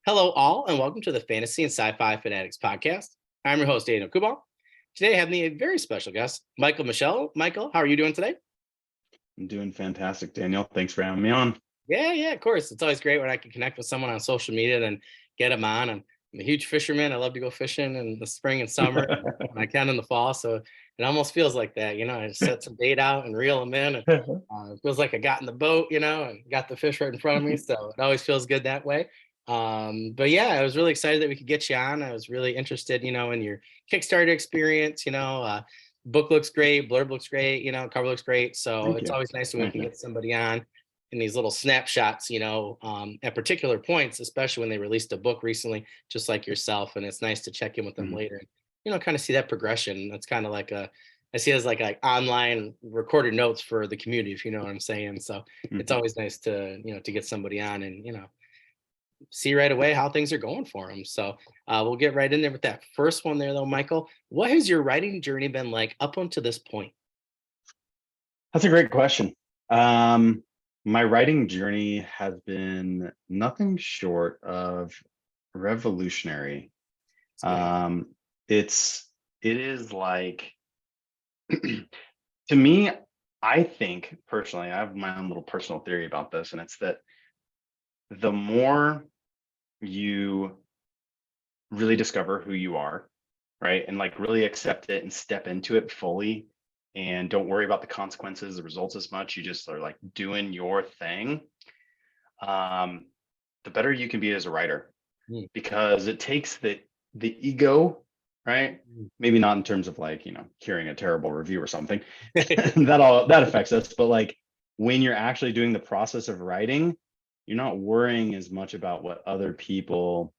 Hello, all, and welcome to the Fantasy and Sci-Fi Fanatics podcast. I'm your host, Daniel Coolbaugh. Today, I have me a very special guest, Michel. Michael, how are you doing today? I'm doing fantastic, Daniel. Thanks for having me on. Yeah, of course. It's always great when I can connect with someone on social media and get them on. I'm a huge fisherman. I love to go fishing in the spring and summer, when I can in the fall. So it almost feels like that, I just set some bait out and reel them in, and it feels like I got in the boat, and got the fish right in front of me. So it always feels good that way. But yeah, I was really excited that we could get you on. I was really interested, in your Kickstarter experience. Book looks great, blurb looks great, cover looks great. So Thank it's you. always nice when we Thank can you. get somebody on in these little snapshots, at particular points, especially when they released a book recently, just like yourself. And it's nice to check in with them Mhm. later, kind of see that progression. That's kind of like I see it as like online recorded notes for the community, if you know what I'm saying. So it's Mhm. always nice to, to get somebody on and, see right away how things are going for them. So we'll get right in there with that first one there, though, Michael. What has your writing journey been like up until this point? That's a great question. Um, my writing journey has been nothing short of revolutionary. It's great. Um, it is like to me, I think personally, I have my own little personal theory about this, and it's that the more you really discover who you are, right? And like really accept it and step into it fully and don't worry about the consequences, the results as much. You just are like doing your thing. Um, the better you can be as a writer Mm, because it takes the ego, right? mm. Maybe not in terms of like, hearing a terrible review or something. That affects us, but like when you're actually doing the process of writing, you're not worrying as much about what other people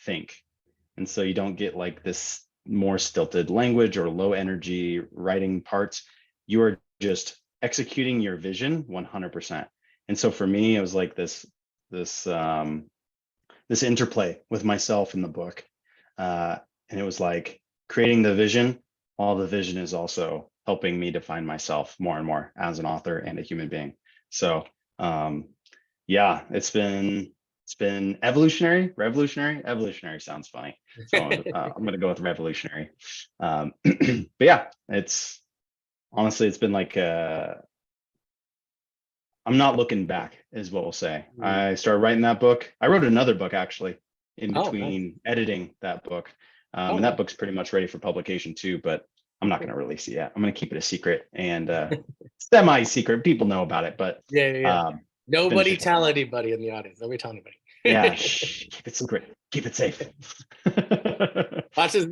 think, and so you don't get like this more stilted language or low energy writing parts. You are just executing your vision 100%. And so for me it was like this this interplay with myself in the book, uh and it was like creating the vision while the vision is also helping me define myself more and more as an author and a human being. So um yeah, it's been evolutionary sounds funny. So I'm gonna go with revolutionary. But yeah, it's honestly it's been like I'm not looking back, is what we'll say. Mm. I started writing that book. I wrote another book actually in Oh, nice. between editing that book, Oh, and that nice. book's pretty much ready for publication too. But I'm not Cool. going to release it yet. I'm going to keep it a secret and semi-secret. People know about it, but Yeah. um, finish Nobody a couple tell more. anybody in the audience. Nobody tell Yeah, anybody. shh, keep it secret. Keep it safe. Watch this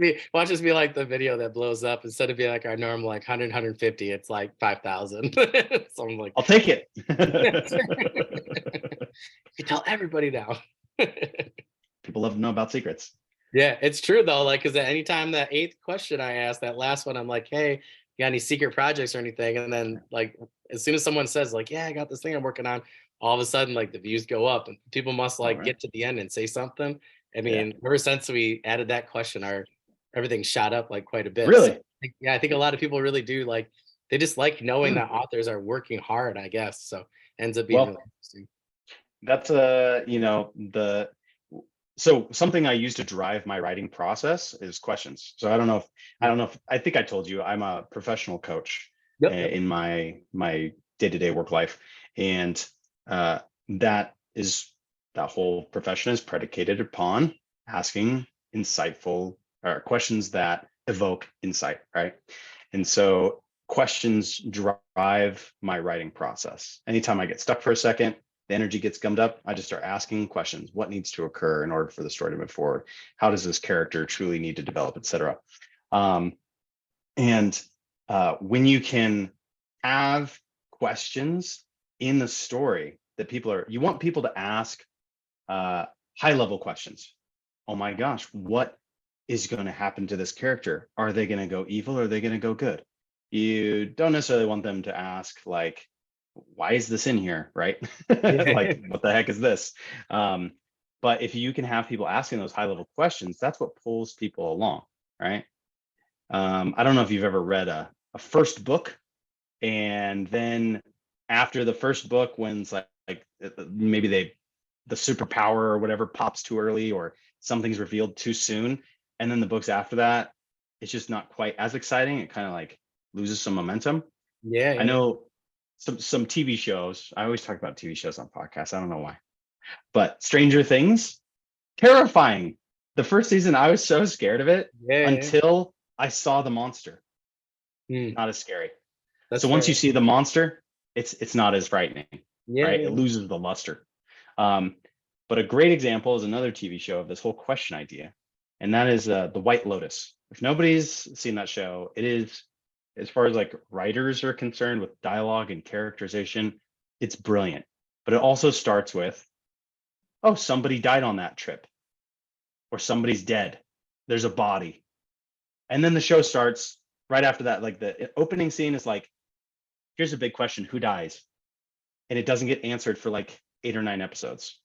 be like the video that blows up. Instead of being like our normal like 100, it's like 5,000. So I'm like, I'll take it. you can tell everybody now. People love to know about secrets. Yeah, it's true though. Like, because at any time that eighth question I asked, that last one, I'm like, hey, you got any secret projects or anything? And then like as soon as someone says, like, yeah, I got this thing I'm working on, all of a sudden, like the views go up and people must All like right. get to the end and say something. I Yeah. mean, ever since we added that question, our everything shot up like quite a bit. So Really? yeah, I think a lot of people really do like they just like knowing that authors are working hard, I guess. So ends up being really Well, interesting. that's the so something I use to drive my writing process is questions. So I don't know if I think I told you I'm a professional coach Yep. in my day-to-day work life, and uh, that is that whole profession is predicated upon asking insightful or questions that evoke insight, right? And so questions drive my writing process. Anytime I get stuck for a second, the energy gets gummed up, I just start asking questions. What needs to occur in order for the story to move forward? How does this character truly need to develop, etc.? Um, and when you can have questions in the story that you want people to ask high level questions. Oh my gosh, what is going to happen to this character? Are they going to go evil or are they going to go good? You don't necessarily want them to ask, like, why is this in here? Right? Like, Yeah. what the heck is this? Um, but if you can have people asking those high level questions, that's what pulls people along. Right. I don't know if you've ever read a first book, and then after the first book, when it's like maybe they the superpower or whatever pops too early, or something's revealed too soon. And then the books after that, it's just not quite as exciting. It kind of like loses some momentum. Yeah, I yeah. know some TV shows. I always talk about TV shows on podcasts. I don't know why, but Stranger Things, terrifying. The first season, I was so scared of it Yeah, yeah. until I saw the monster. Hmm, Not as scary. that's So once you fair. see the monster, it's not as frightening, Yeah, right? yeah, It loses the luster. Um, but a great example is another TV show of this whole question idea, and that is The White Lotus. If nobody's seen that show, it is, as far as like writers are concerned with dialogue and characterization, it's brilliant. But it also starts with, oh, somebody died on that trip, or somebody's dead. There's a body. And then the show starts right after that. Like the opening scene is like, here's a big question, who dies? And it doesn't get answered for like 8 or 9 episodes.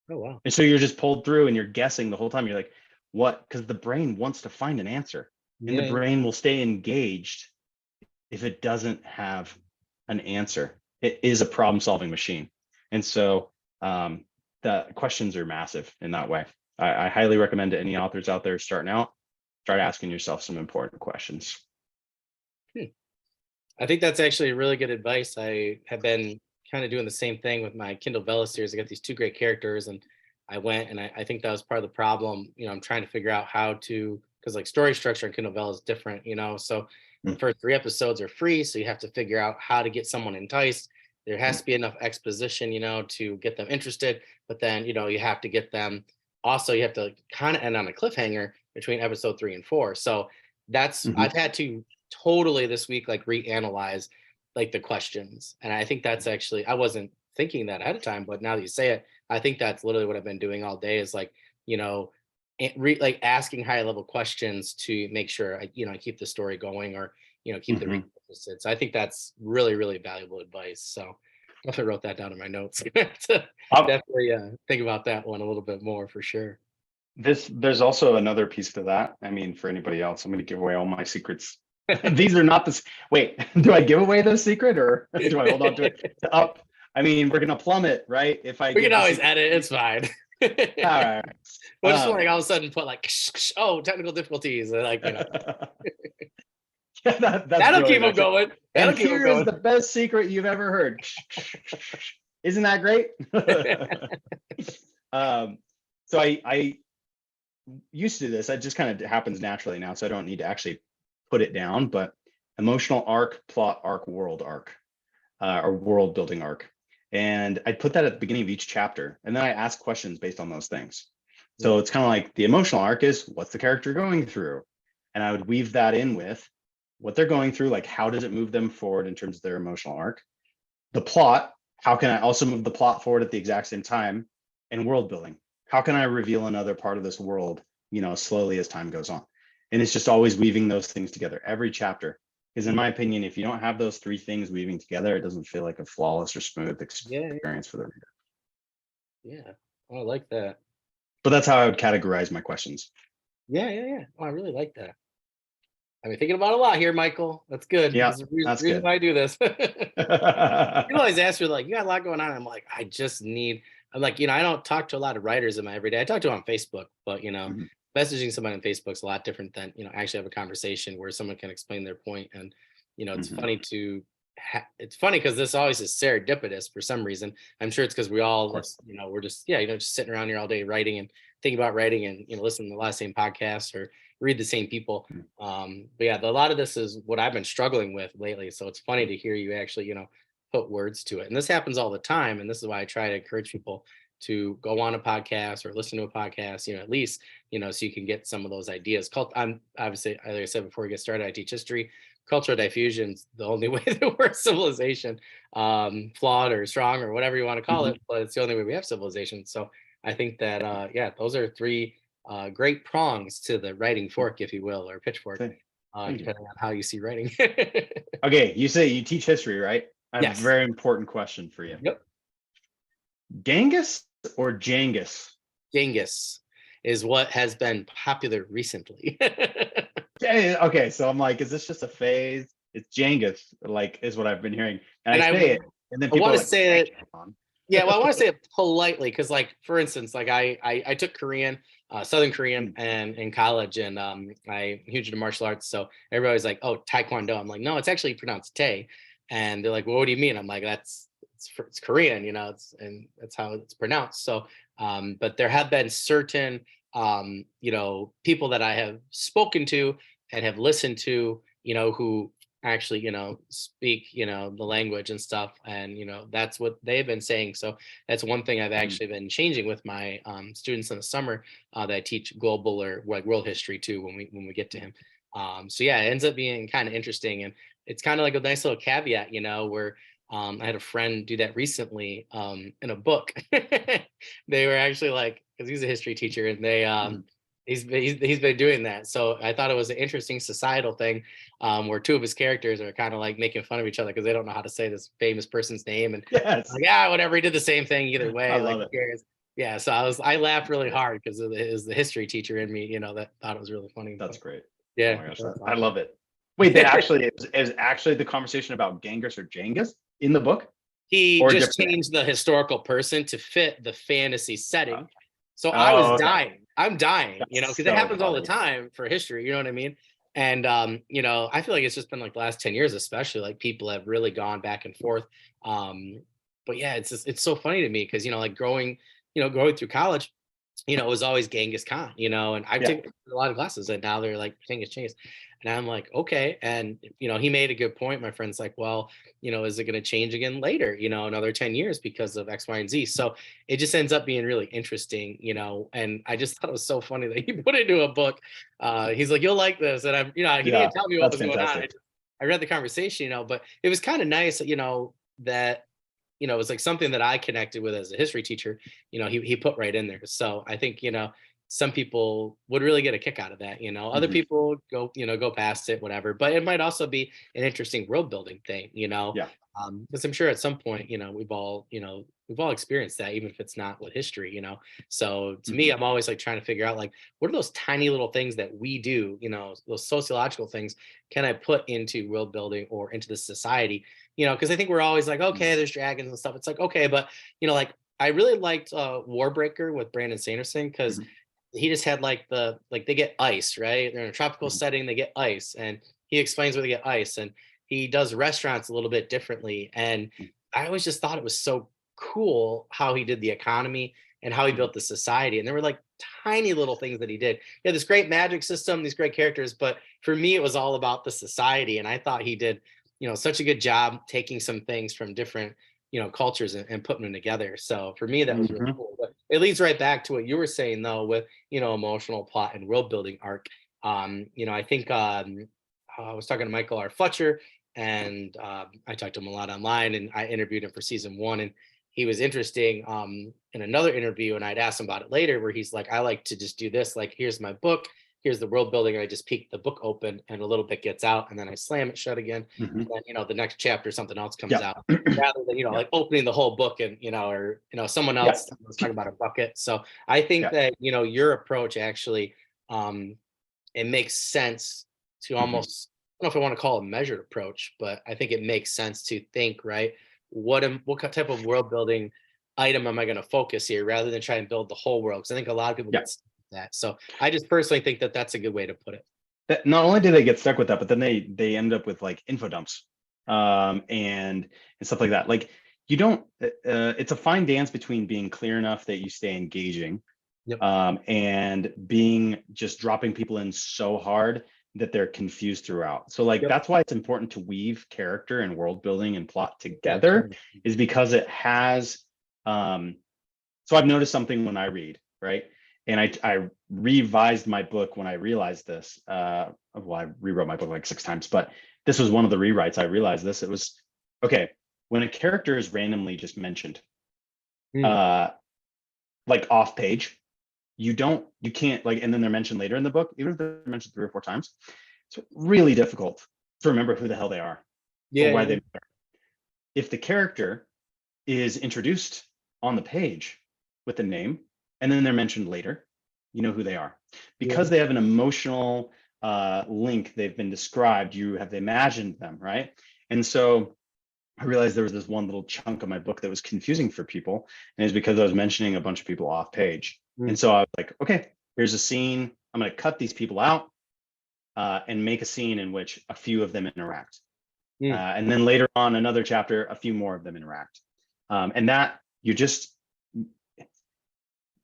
Oh wow. And so you're just pulled through and you're guessing the whole time. You're like, what? Because the brain wants to find an answer, and the Yeah, yeah. brain will stay engaged if it doesn't have an answer. It is a problem solving machine. And so the questions are massive in that way. I highly recommend to any authors out there starting out, start asking yourself some important questions. Hmm. I think that's actually really good advice. I have been kind of doing the same thing with my Kindle Vella series. I got these two great characters, and I went and I think that was part of the problem. I'm trying to figure out how to, because like story structure in Kindle Vella is different, So the Mm, first 3 episodes are free, so you have to figure out how to get someone enticed. There has mm, to be enough exposition, to get them interested, but then you have to get them. Also, you have to kind of end on a cliffhanger between episode 3 and 4. So that's mhm. I've had to totally this week like reanalyze like the questions, and I think that's actually, I wasn't thinking that ahead of time, but now that you say it, I think that's literally what I've been doing all day is like you know like asking high level questions to make sure I keep the story going, or keep the reader Mhm. interested. So I think that's really really valuable advice. So definitely wrote that down in my notes. To Um, definitely think about that one a little bit more for sure. there's also another piece to that. I mean, for anybody else, I'm going to give away all my secrets. These are not this. Wait, do I give away the secret, or do I hold on to it? Up. I mean, we're going to plummet, right? If I We can give the always secret. edit. It's fine. All right. We'll just Um, like all of a sudden put like, oh, technical difficulties. Like, yeah, that's that'll keep brilliant, them actually. going. And That'll keep them here is going. the best secret you've ever heard. Isn't that great? um, so I used to do this. It just kind of happens naturally now, so I don't need to actually put it down. But emotional arc, plot arc, world arc, or world building arc, and I put that at the beginning of each chapter, and then I ask questions based on those things. So Mm, it's kind of like the emotional arc is what's the character going through, and I would weave that in with what they're going through, like how does it move them forward in terms of their emotional arc. The plot, how can I also move the plot forward at the exact same time? And world building, how can I reveal another part of this world, slowly as time goes on. And it's just always weaving those things together every chapter, because in mm, my opinion, if you don't have those three things weaving together, it doesn't feel like a flawless or smooth yeah, experience for the reader. yeah. Oh, I like that. But that's how I would categorize my questions. Yeah, yeah, yeah. Oh, I really like that. I've been thinking about a lot here, Michael. That's good. Yeah, This is the that's reason good. why I do this. People Mhm, always ask me, like, you got a lot going on. I'm like, I just need, I'm like, I don't talk to a lot of writers in my everyday. I talk to them on Facebook, but, mhm, messaging somebody on Facebook's a lot different than, actually have a conversation where someone can explain their point. And, it's mhm. funny to, it's funny because this always is serendipitous for some reason. I'm sure it's because we Of all, course. we're just, yeah, just sitting around here all day writing and thinking about writing and, listening to a lot of the same podcasts or read the same people. Mhm, But yeah, a lot of this is what I've been struggling with lately. So it's funny mhm, to hear you actually, put words to it. And this happens all the time. And this is why I try to encourage people to go on a podcast or listen to a podcast, at least, so you can get some of those ideas. I'm obviously, like I said before we get started, I teach history. Cultural diffusion's the only way that we're civilization, flawed or strong or whatever you want to call mhm. it, but it's the only way we have civilization. So I think that, yeah, those are three great prongs to the writing fork, if you will, or pitchfork, Thank you. depending on how you see writing. Okay, you say you teach history, right? I have a Yes. very important question for you. Yep. Genghis or Jangus? Genghis is what has been popular recently. Okay, so I'm like, is this just a phase? It's Jangus, like, is what I've been hearing. And I And say it, and then I people are want to like, say wait, that hang on. Yeah, well, I want to say it politely because, like, for instance, like I took Korean, Southern Korean, Mm. and in college, and I'm huge into martial arts. So everybody's like, "Oh, Taekwondo." I'm like, "No, it's actually pronounced Tay," and they're like, "Well, what do you mean?" I'm like, it's Korean, and that's how it's pronounced." So, but there have been certain, people that I have spoken to and have listened to, who actually speak the language and stuff, and that's what they've been saying. So that's one thing I've Mhm. actually been changing with my students in the summer, that I teach global or like world history too when we get to him. So yeah, it ends up being kind of interesting, and it's kind of like a nice little caveat, where I had a friend do that recently in a book. They were actually like, because he's a history teacher, and they Mhm. he's been doing that. So I thought it was an interesting societal thing, where two of his characters are kind of like making fun of each other because they don't know how to say this famous person's name, and Yes, like, yeah, whatever, he did the same thing either I way, like love who it. cares. Yeah, so I laughed That's really great. hard because it was the history teacher in me, that thought it was really funny. That's But great. Oh yeah, my gosh, that's I awesome. love it. Wait, they actually is actually the conversation about Genghis or Genghis in the book, He or a just different name? changed the historical person to fit the fantasy Uh, setting. So I was oh, okay. dying. I'm dying, That's because it so happens all the funny. time for history, you know what I mean? And I feel like it's just been like the last 10 years, especially, like people have really gone back and forth. Um, but yeah, it's so funny to me because like growing through college, it was always Genghis Khan, and I've Yeah. taken a lot of classes and now they're like Genghis changed. And I'm like, okay. And, he made a good point. My friend's like, well, is it going to change again later, another 10 years because of X, Y, and Z. So it just ends up being really interesting, and I just thought it was so funny that he put it into a book. He's like, you'll like this. And he didn't Yeah, tell me what that's was going on. fantastic. I read the conversation, but it was kind of nice, that it was like something that I connected with as a history teacher. He put right in there. So I think some people would really get a kick out of that. Other Mhm. people go past it, whatever. But it might also be an interesting world building thing. Yeah. Because I'm sure at some point, we've all experienced that, even if it's not with history. So to me, Mhm. I'm always like trying to figure out like what are those tiny little things that we do, those sociological things, can I put into world building or into the society? Because I think we're always like, Mhm. okay, there's dragons and stuff. It's like, okay, but like I really liked Warbreaker with Brandon Sanderson because Mhm. he just had like they get ice, right? They're in a tropical Mhm. setting, they get ice, and he explains where they get ice, and he does restaurants a little bit differently. And I always just thought it was so cool how he did the economy and how he Mhm. built the society. And there were like tiny little things that he did. Yeah, this great magic system, these great characters, but for me, it was all about the society. And I thought he did such a good job taking some things from different cultures and putting them together. So for me that was really Mhm. cool. But it leads right back to what you were saying though, with emotional plot and world building arc. I think I was talking to Michael R. Fletcher, and I talked to him a lot online, and I interviewed him for season one, and he was interesting in another interview, and I'd asked him about it later, where he's like, I like to just do this, like, here's my book, here's the world building, and I just peek the book open and a little bit gets out, and then I slam it shut again, Mhm. and then the next chapter something else comes Yeah. out, rather than Yeah. like opening the whole book, and or someone Yeah. else was talking about a bucket. So I think Yeah. that your approach actually, um it makes sense to Mhm. almost, I don't know if I want to call it a measured approach, but I think it makes sense to think, right? What type of world building item am I going to focus here, rather than try and build the whole world? Because I think a lot of people Yeah. get stuck with that. So I just personally think that that's a good way to put it. That not only do they get stuck with that, but then they end up with like info dumps, and stuff like that. Like you don't. It's a fine dance between being clear enough that you stay engaging, Yep. and being just dropping people in so hard that they're confused throughout. So like Yep. that's why it's important to weave character and world building and plot Yeah. together, Totally. is because it has. Um, so I've noticed something when I read, right? And I revised my book when I realized this. Well, I rewrote my book like 6 times, but this was one of the rewrites. I realized this. It was okay when a character is randomly just mentioned, Mm. uh, like off page. You can't like, and then they're mentioned later in the book, even if they're mentioned 3 or 4 times. It's really difficult to remember who the hell they are or Yeah. why Yeah. they matter. If the character is introduced on the page with the name and then they're mentioned later, you know who they are Yeah. because they have an emotional link. They've been described. You have imagined them, right? And so I realized there was this one little chunk of my book that was confusing for people, and it's because I was mentioning a bunch of people off page. And Mm, so I was like, okay, here's a scene. I'm going to cut these people out and make a scene in which a few of them interact. mm. And then later on, another chapter, a few more of them interact. And that you just,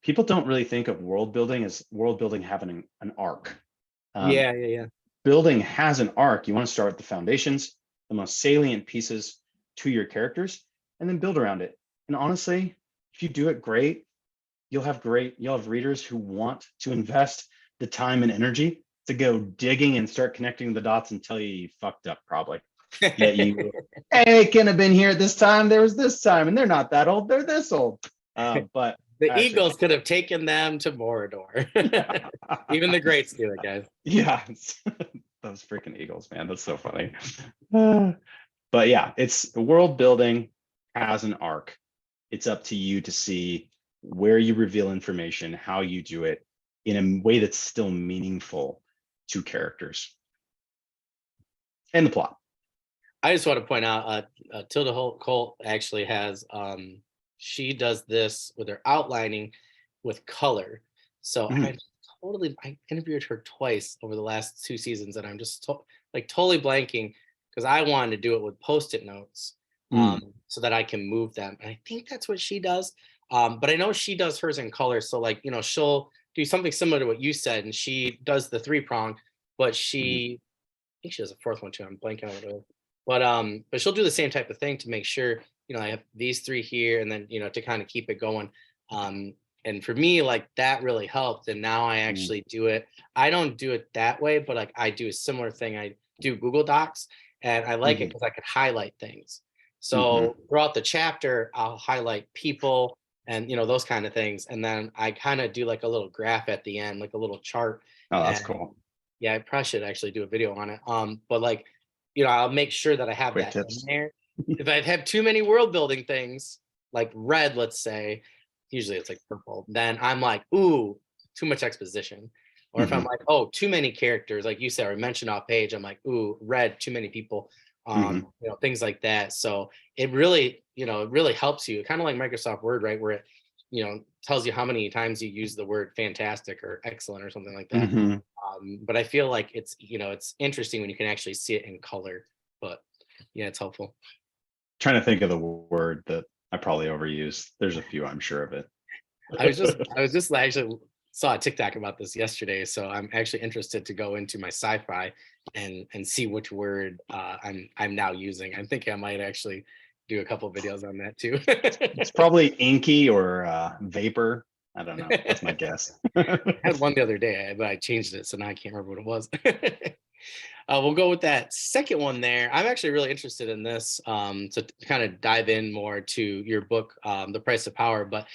people don't really think of world building as world building having an arc. Um, Yeah, yeah, yeah. Building has an arc. You want to start with the foundations, the most salient pieces to your characters, and then build around it. And honestly, if you do it you'll have readers who want to invest the time and energy to go digging and start connecting the dots and tell you fucked up probably. Yet you, hey, couldn't have been here at this time. There was this time, and they're not that old. They're this old. But The actually, Eagles could have taken them to Mordor. Even the greats do it, guys. yeah, those freaking Eagles, man. That's so funny. But yeah, it's world building has an arc. It's up to you to see where you reveal information, how you do it in a way that's still meaningful to characters and the plot. I just want to point out, Tilda Colt actually has, she does this with her outlining with color. So Mhm, I interviewed her twice over the last 2 seasons, and I'm just like totally blanking because I wanted to do it with Post-it notes, mm, so that I can move them. And I think that's what she does. But I know she does hers in color. So like, she'll do something similar to what you said, and she does the 3 prong, but mhm, I think she has a fourth one too. I'm blanking on what it is. But she'll do the same type of thing to make sure, I have these 3 here, and then, to kind of keep it going. Um, and for me, like that really helped. And now I mm, actually do it. I don't do it that way, but like I do a similar thing. I do Google Docs, and I like it mhm, because I could highlight things. mhm. So throughout the chapter, I'll highlight people and those kind of things. And then I kind of do like a little graph at the end, like a little chart. Oh, that's And cool. yeah, I probably should actually do a video on it. But like, I'll make sure that I have Quick that in tips. there. If I have too many world building things, like red, let's say, usually it's like purple, then I'm like, ooh, too much exposition. Or if I'm Mhm, like, oh, too many characters, like you said, or mentioned off page, I'm like, ooh, red, too many people, mhm. things like that. So it really helps you, kind of like Microsoft Word, right? Where it, tells you how many times you use the word fantastic or excellent or something like that. Mhm. But I feel like it's interesting when you can actually see it in color. But yeah, it's helpful. Trying to think of the word that I probably overused. There's a few, I'm sure of I was just actually saw a TikTok about this yesterday, so I'm actually interested to go into my sci-fi and see which word I'm now using. I think I might actually do a couple of videos on that too. It's probably inky or vapor. I don't know. That's my guess. I had one the other day, but I changed it, so now I can't remember what it was. We'll go with that second one there. I'm actually really interested in this, to kind of dive in more to your book, The Price of Power. But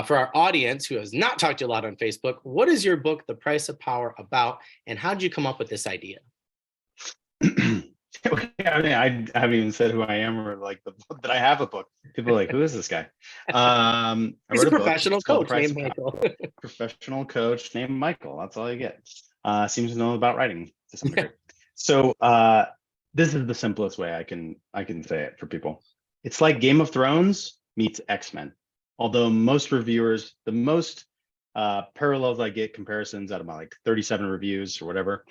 for our audience who has not talked to you a lot on Facebook, what is your book, The Price of Power, about, and how did you come up with this idea? I mean, I haven't even said who I am or like the book that I have a book. People are like, who is this guy? I He's a wrote a book. professional It's called The coach Price named of Power. Michael. Professional coach named Michael. That's all you get. Seems to know about writing to some degree. So this is the simplest way I can say it for people. It's like Game of Thrones meets X-Men. Although most reviewers, the most parallels I get, comparisons out of my like 37 reviews or whatever,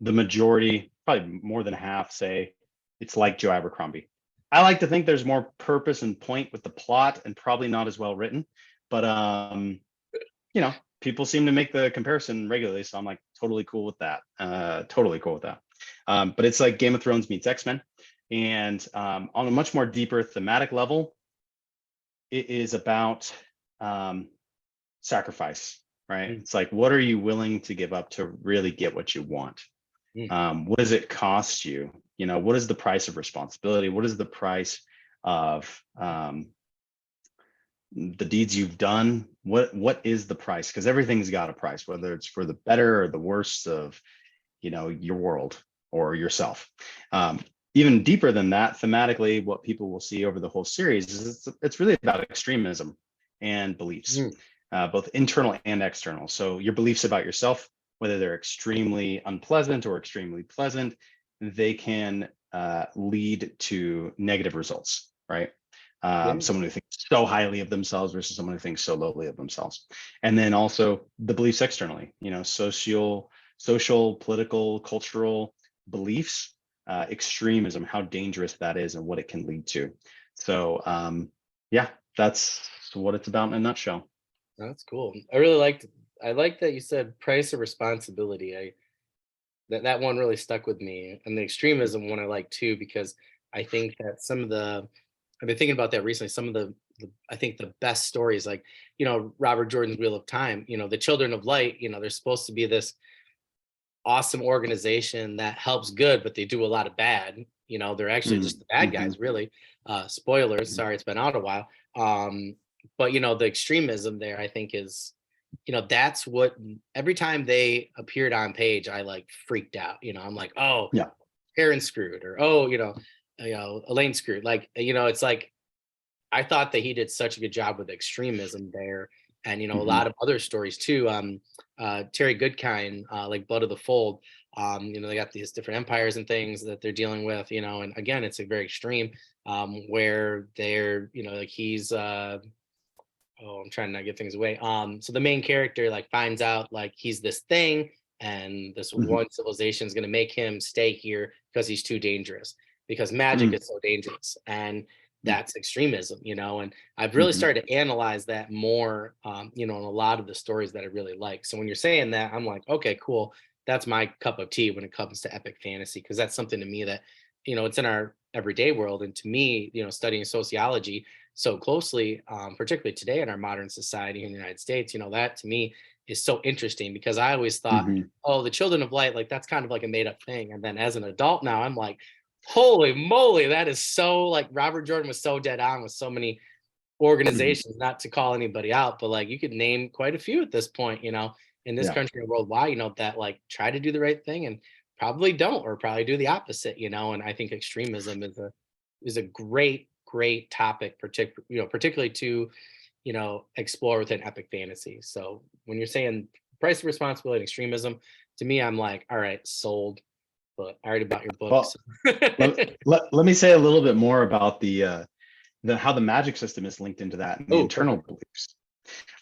the majority, probably more than half, say it's like Joe Abercrombie. I like to think there's more purpose and point with the plot and probably not as well written, but people seem to make the comparison regularly, so I'm like totally cool with that. Totally cool with that. But it's like Game of Thrones meets X-Men, and on a much more deeper thematic level, it is about sacrifice, right? Mm, It's like, what are you willing to give up to really get what you want? mm, What does it cost you? What is the price of responsibility? What is the price of the deeds you've done? What is the price? Because everything's got a price, whether it's for the better or the worse of your world or yourself. Um, Even deeper than that, thematically, what people will see over the whole series is it's really about extremism and beliefs, mm, both internal and external. So your beliefs about yourself, whether they're extremely unpleasant or extremely pleasant, they can lead to negative results, right? Yeah. Someone who thinks so highly of themselves versus someone who thinks so lowly of themselves. And then also the beliefs externally, social, political, cultural beliefs, extremism, how dangerous that is and what it can lead to. So yeah, that's what it's about in a nutshell. That's cool. I like that you said price of responsibility. That one really stuck with me. And the extremism one I like too, because I think that I've been thinking about that recently. Some of the I think the best stories, like, Robert Jordan's Wheel of Time, the Children of Light, they're supposed to be this awesome organization that helps good, but they do a lot of bad. They're actually just the bad Mm-hmm. guys, really. Spoilers, sorry, it's been out a while. But the extremism there, I think, is, that's what every time they appeared on page, I like freaked out. I'm like, oh, Yeah. Aaron screwed, or oh, Elaine screwed. Like, it's like I thought that he did such a good job with extremism there, and a Mm-hmm. lot of other stories too. Terry Goodkind, like Blood of the Fold. They got these different empires and things that they're dealing with. And again, it's a very extreme, where they're, like he's. Oh, I'm trying to not give things away. So the main character like finds out like he's this thing, and this Mm-hmm. one civilization is going to make him stay here because he's too dangerous, because magic is so dangerous, and that's extremism. And I've really Mm-hmm. started to analyze that more, in a lot of the stories that I really like. So when you're saying that, I'm like, okay, cool. That's my cup of tea when it comes to epic fantasy, because that's something to me that, it's in our everyday world. And to me, studying sociology so closely, particularly today in our modern society in the United States, that to me is so interesting, because I always thought, Mm-hmm. oh, the Children of Light, like that's kind of like a made up thing. And then as an adult now, I'm like, holy moly, that is so, like, Robert Jordan was so dead on with so many Mm-hmm. organizations, not to call anybody out, but like you could name quite a few at this point, in this Yeah. country and worldwide, that like try to do the right thing and probably don't, or probably do the opposite, and I think extremism is a great topic, particularly to, explore within epic fantasy. So when you're saying price of responsibility and extremism, to me, I'm like, all right, sold. But I already bought your books. Well, let me say a little bit more about the how the magic system is linked into that and the Oh, internal perfect.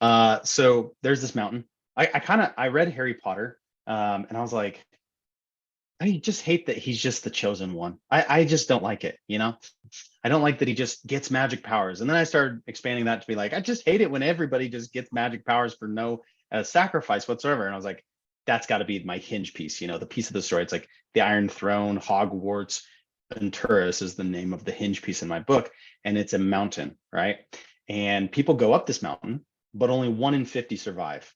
beliefs. So there's this mountain. I read Harry Potter, and I was like, I just hate that he's just the chosen one. I just don't like it, I don't like that he just gets magic powers. And then I started expanding that to be like, I just hate it when everybody just gets magic powers for no sacrifice whatsoever. And I was like, that's got to be my hinge piece, the piece of the story. It's like the Iron Throne, Hogwarts, Venturus is the name of the hinge piece in my book, and it's a mountain, right? And people go up this mountain, but only 1 in 50 survive,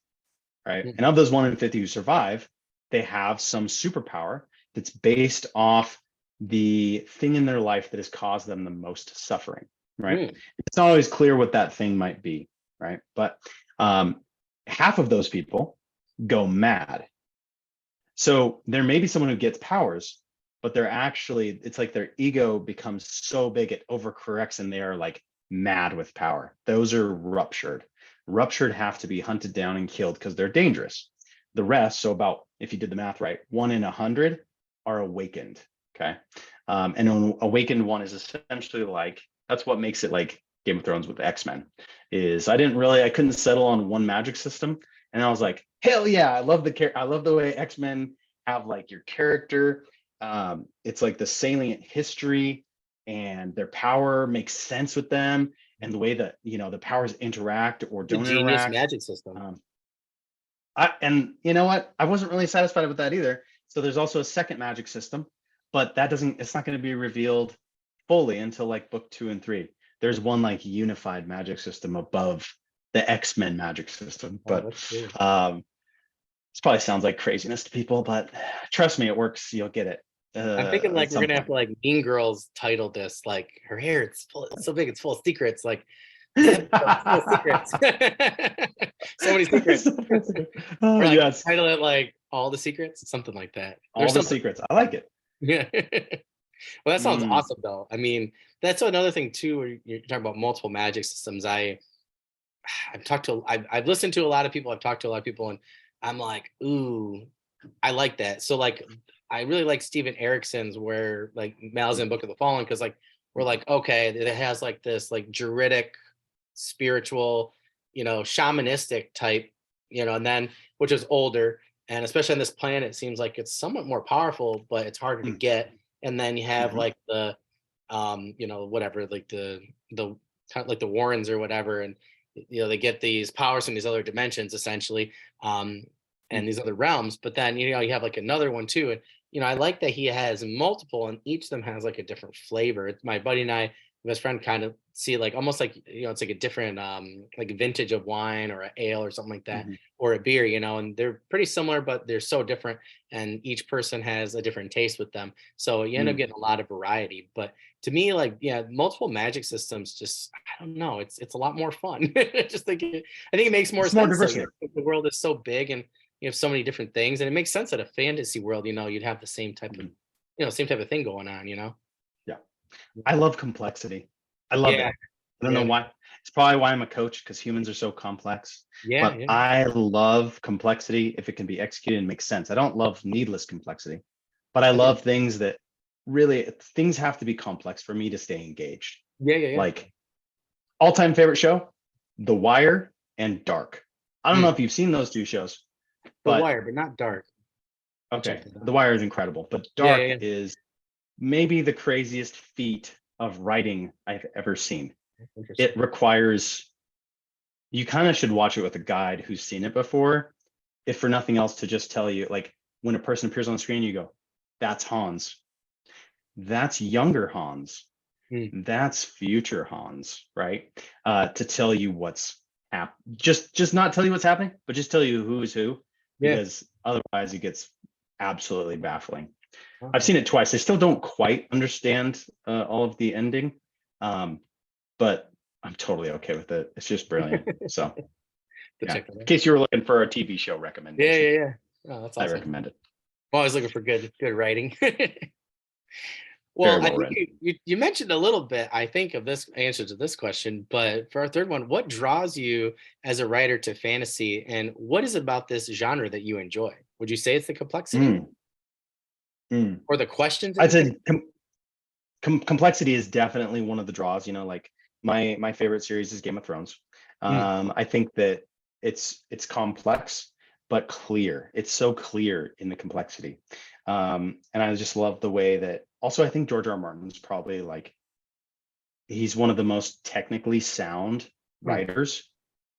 right? And Mhm. of those 1 in 50 who survive, they have some superpower that's based off the thing in their life that has caused them the most suffering, right? Mm. It's not always clear what that thing might be, right? But half of those people go mad. So there may be someone who gets powers, but it's like their ego becomes so big it overcorrects and they are like mad with power. Those are ruptured. Ruptured have to be hunted down and killed because they're dangerous. The rest, so about, if you did the math right, 1 in 100 are awakened. Okay. And an awakened one is essentially like, that's what makes it like Game of Thrones with the X-Men, is I couldn't settle on one magic system. And I was like, hell yeah, I love the way X-Men have like your character. It's like the salient history and their power makes sense with them, and the way that the powers interact or It's a don't genius interact. magic system. And you know what? I wasn't really satisfied with that either. So there's also a second magic system, but it's not going to be revealed fully until like book 2 and 3. There's one like unified magic system above the X-Men magic system. Oh, But that's cool. this probably sounds like craziness to people, but trust me, it works. You'll get it I'm thinking like at we're some gonna have point. to like Mean Girls title this, like her hair, it's so big, it's full of secrets. Like this episode is full of secrets. So many secrets. Oh Or like yes, title it like All the Secrets, something like that. There's all the something. secrets. I like it. Yeah. Well, that sounds Mm, awesome though. I mean, that's another thing too, where you're talking about multiple magic systems. I've listened to a lot of people, I've talked to a lot of people, and I'm like, ooh, I like that. So like I really like Steven Erickson's where like Mal's in Book of the Fallen, because like we're like, okay, it has like this like druidic, spiritual, shamanistic type, and then which is older, and especially on this planet, it seems like it's somewhat more powerful, but it's harder to Mm, get. And then you have mhm, like the, whatever, like the kind of like the Warrens or whatever, and they get these powers from these other dimensions essentially, um, mm, and these other realms. But then you have like another one too, and I like that he has multiple, and each of them has like a different flavor. It's my buddy and I, my best friend, kind of see like almost like it's like a different like vintage of wine or an ale or something like that, mhm, or a beer, and they're pretty similar, but they're so different, and each person has a different taste with them. So you end up mm. getting a lot of variety. But to me, like, yeah, multiple magic systems, just, I don't know, it's a lot more fun. Just think I think it makes more It's more sense though. diversity. The world is so big, and you have so many different things, and it makes sense that a fantasy world, you'd have the Mhm. same type of thing going on, Yeah. I love complexity. I love Yeah, it. I don't know yeah, why. It's probably why I'm a coach, because humans are so complex. yeah, But yeah, I love complexity if it can be executed and make sense. I don't love needless complexity, but I I think, love things that really, things have to be complex for me to stay engaged. yeah, yeah, yeah. Like all-time favorite show, The Wire and Dark. I don't know Mm. if you've seen those two shows, The but Wire, but not Dark. I'll check okay, that The out. Wire is incredible, but Yeah, yeah, Dark yeah. is maybe the craziest feat of writing I've ever seen. That's interesting. It requires, you kind of should watch it with a guide who's seen it before, if for nothing else, to just tell you, like, when a person appears on the screen, you go, that's Hans. That's younger Hans. Mm. That's future Hans, right? To tell you what's just not tell you what's happening, but just tell you who is who, Yeah. because otherwise it gets absolutely baffling. I've Okay. seen it twice. I still don't quite understand all of the ending, but I'm totally okay with it. It's just brilliant. So To yeah, check that in out. case you were looking for a TV show Yeah, recommendation, yeah, yeah. Oh, that's I awesome. recommend it. I'm always looking for good writing. Very Well, I well think written. you mentioned a little bit, I think, of this answer to this question, but for our third one, what draws you as a writer to fantasy, and what is it about this genre that you enjoy? Would you say it's the complexity Mm, mm. or the questions that I'd you pick? say complexity is definitely one of the draws. Like my favorite series is Game of Thrones. Mm, I think that it's complex but clear. It's so clear in the complexity, and I just love the way that. Also, I think George R. R. Martin's probably like, he's one of the most technically sound mm. writers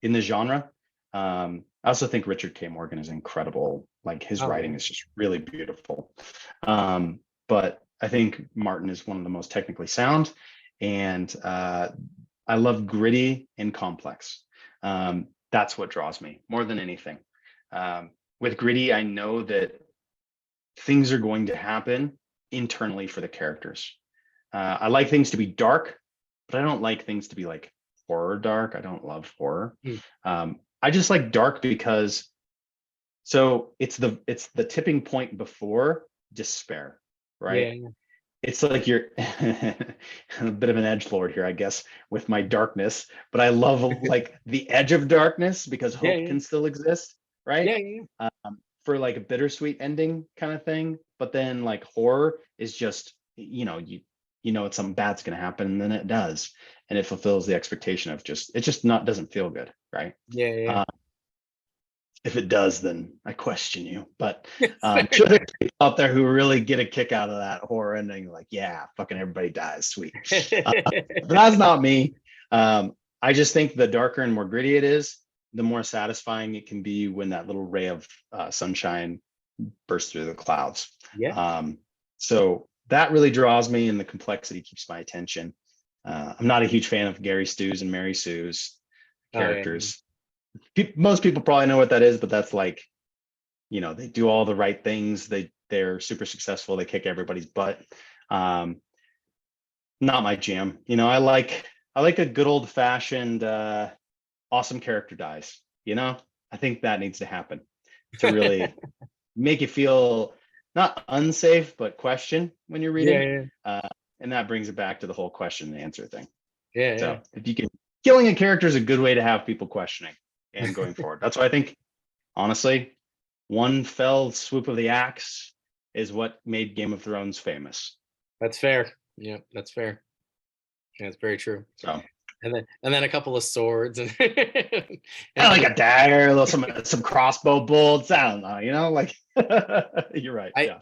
in the genre. I also think Richard K. Morgan is incredible. Like, his Oh writing yeah, is just really beautiful. But I think Martin is one of the most technically sound, and I love gritty and complex. That's what draws me more than anything. With gritty, I know that things are going to happen internally for the characters. I like things to be dark, but I don't like things to be like horror dark. I don't love horror. mm. I just like dark because, so it's the tipping point before despair, Yeah, right? yeah, It's like you're a bit of an edge lord here, I guess, with my darkness, but I love like the edge of darkness because yeah, hope yeah, can still exist, right? yeah, yeah, For like a bittersweet ending kind of thing. But then like horror is just, you know it's something bad's going to happen, and then it does, and it fulfills the expectation of just, it just not doesn't feel good, right? yeah, yeah. Uh, if it does, then I question you. But Yeah. sure, there are people out there who really get a kick out of that horror ending, like, yeah, fucking everybody dies, sweet. Uh, but that's not me. I just think the darker and more gritty it is, the more satisfying it can be when that little ray of sunshine bursts through the clouds. Yeah. So that really draws me, and the complexity keeps my attention. I'm not a huge fan of Gary Stu's and Mary Sue's Oh yeah. characters. Most people probably know what that is, but that's like, they do all the right things. They're super successful. They kick everybody's butt. Um, Not my jam. I like a good old fashioned awesome character dies. I think that needs to happen to really make you feel not unsafe, but question when you're Yeah, reading. yeah, Uh, and that brings it back to the whole question and answer thing. yeah, So if you can, killing a character is a good way to have people questioning and yeah. going forward. That's why I think, honestly, one fell swoop of the axe is what made Game of Thrones famous. That's fair. Yeah, that's fair. Yeah, it's very true. So And then a couple of swords and I and like just a dagger, a little some crossbow bolts. I don't know, like you're right. I Yeah.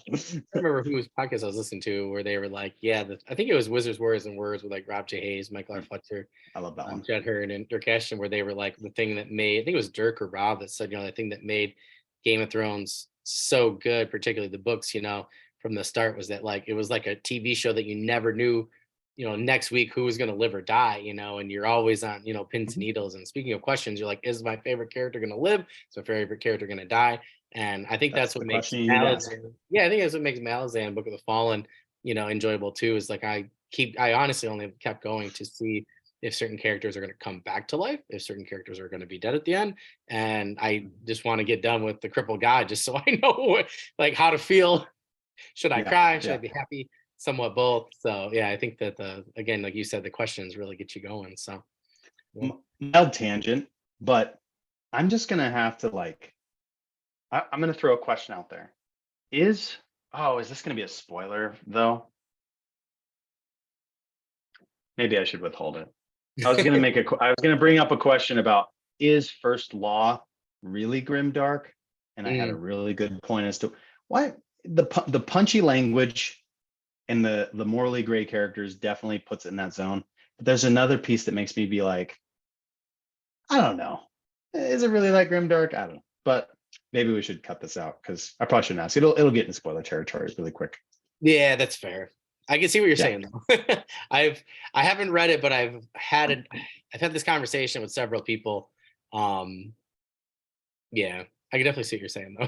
remember whose podcast I was listening to where they were like, yeah, I think it was Wizards, Warriors, and Words with like Rob J. Hayes, Michael R. Fletcher, I love that one. Jed Hurd, and Dirk Ashton, where they were like the thing that made, I think it was Dirk or Rob that said, the thing that made Game of Thrones so good, particularly the books, from the start, was that like it was like a TV show that you never knew, next week who was going to live or die, and you're always on, pins and Mhm. needles. And speaking of questions, you're like, is my favorite character going to live? Is my favorite character going to die? And I think That's that's what the makes question you need to ask. Malazan, yeah, I think that's what makes Malazan Book of the Fallen, enjoyable too. Is like I honestly only kept going to see if certain characters are going to come back to life, if certain characters are going to be dead at the end, and I just want to get done with the crippled god, just so I know like how to feel. Should I Yeah, cry? Should I yeah. be happy? Somewhat both. So yeah, I think that the again, like you said, the questions really get you going. So yeah. Mild tangent, but I'm just gonna have to I'm gonna throw a question out there. Is this gonna be a spoiler though? Maybe I should withhold it. I was gonna bring up a question about, is First Law really grimdark? And I had a Mm, really good point as to why the punchy language and the morally gray characters definitely puts it in that zone. But there's another piece that makes me be like, I don't know. Is it really that grimdark? I don't know. But maybe we should cut this out because I probably shouldn't ask. It'll get into spoiler territory really quick. yeah, that's fair. I can see what you're Yeah. saying though. I haven't read it, but I've had this conversation with several people. Um, yeah, I can definitely see what you're saying though.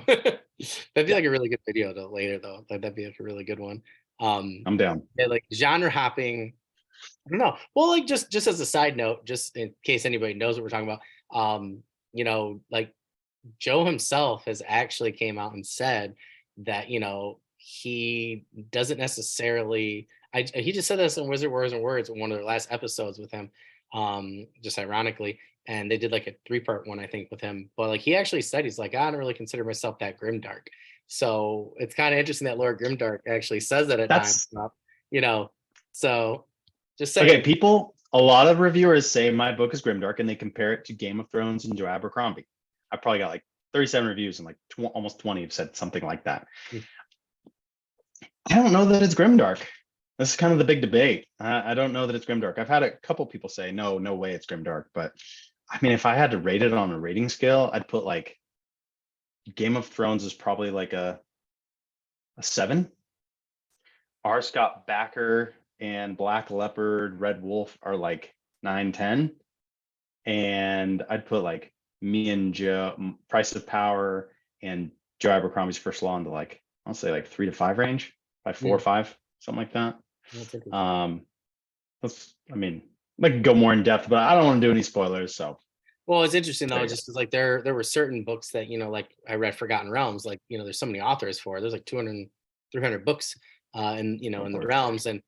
That'd be Yeah. like a really good video though later though. Like that'd be like a really good one. Um, I'm down. yeah, like genre hopping. I don't know. Well, like just as a side note, just in case anybody knows what we're talking about, like Joe himself has actually came out and said that he doesn't necessarily. He just said this in Wizard Words and Words in one of their last episodes with him, just ironically, and they did like a 3-part one I think with him. But like he actually said he's like, I don't really consider myself that grimdark. So it's kind of interesting that Lord Grimdark actually says that at times. That's You know, so just okay. saying. A lot of reviewers say my book is grimdark and they compare it to Game of Thrones and Joe Abercrombie. I probably got like 37 reviews and like almost 20 have said something like that. I don't know that it's grimdark. This is kind of the big debate. I don't know that it's grimdark. I've had a couple people say, no way it's grimdark. But I mean, if I had to rate it on a rating scale, I'd put like Game of Thrones is probably like a 7. R. Scott Backer and Black Leopard, Red Wolf are like 9, 10. And I'd put like Me and Joe, Price of Power, and Joe Abercrombie's First Law into like, I'll say like 3 to 5 range, by 4 or Mm, 5, something like that. that's interesting. Um, I mean, I could go more in depth, but I don't want to do any spoilers. So Well, it's interesting there though, you go. just 'cause, like there were certain books that, like I read Forgotten Realms, like, there's so many authors for it. There's like 200, 300 books Oh in the Lord. realms, and